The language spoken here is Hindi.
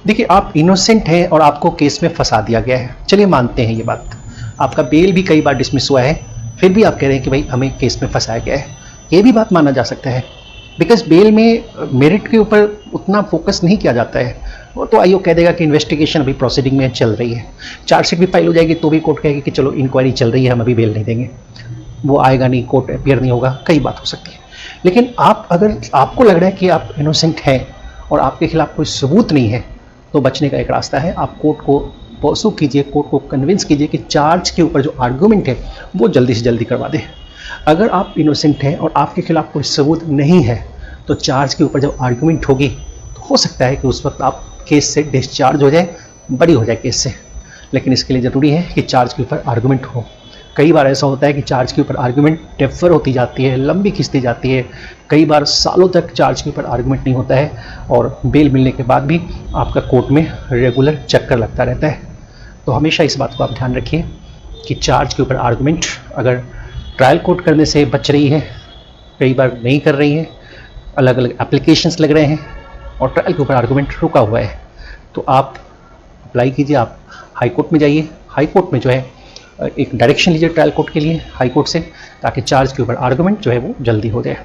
देखिए, आप इनोसेंट हैं और आपको केस में फंसा दिया गया है, चलिए मानते हैं ये बात। आपका बेल भी कई बार डिसमिस हुआ है, फिर भी आप कह रहे हैं कि भाई हमें केस में फंसाया गया है, ये भी बात माना जा सकता है। बिकॉज बेल में मेरिट के ऊपर उतना फोकस नहीं किया जाता है। वो तो आयोग कह देगा कि इन्वेस्टिगेशन अभी प्रोसीडिंग में चल रही है, चार्जशीट भी फाइल हो जाएगी तो भी कोर्ट कहेगी कि चलो इंक्वायरी चल रही है, हम अभी बेल नहीं देंगे, वो आएगा नहीं, कोर्ट अपियर नहीं होगा, कई बात हो सकती है। लेकिन आप अगर आपको लग रहा है कि आप इनोसेंट हैं और आपके खिलाफ कोई सबूत नहीं है, तो बचने का एक रास्ता है, आप कोर्ट को परसू कीजिए, कोर्ट को कन्विंस कीजिए कि चार्ज के ऊपर जो आर्गूमेंट है वो जल्दी से जल्दी करवा दें। अगर आप इनोसेंट हैं और आपके खिलाफ कोई सबूत नहीं है, तो चार्ज के ऊपर जब आर्गूमेंट होगी तो हो सकता है कि उस वक्त आप केस से डिस्चार्ज हो जाए, बरी हो जाए केस से। लेकिन इसके लिए ज़रूरी है कि चार्ज के ऊपर आर्गूमेंट हो। कई बार ऐसा होता है कि चार्ज के ऊपर आर्गूमेंट डेफर होती जाती है, लंबी खिंचती जाती है, कई बार सालों तक चार्ज के ऊपर आर्गूमेंट नहीं होता है और बेल मिलने के बाद भी आपका कोर्ट में रेगुलर चक्कर लगता रहता है। तो हमेशा इस बात को आप ध्यान रखिए कि चार्ज के ऊपर आर्गूमेंट अगर ट्रायल कोर्ट करने से बच रही है, कई बार नहीं कर रही है, अलग अलग एप्लीकेशंस लग रहे हैं और ट्रायल के ऊपर आर्गूमेंट रुका हुआ है, तो आप अप्लाई कीजिए, आप हाई कोर्ट में जाइए। हाई कोर्ट में जो है एक डायरेक्शन लीजिए ट्रायल कोर्ट के लिए हाई कोर्ट से, ताकि चार्ज के ऊपर आर्गूमेंट जो है वो जल्दी हो जाए।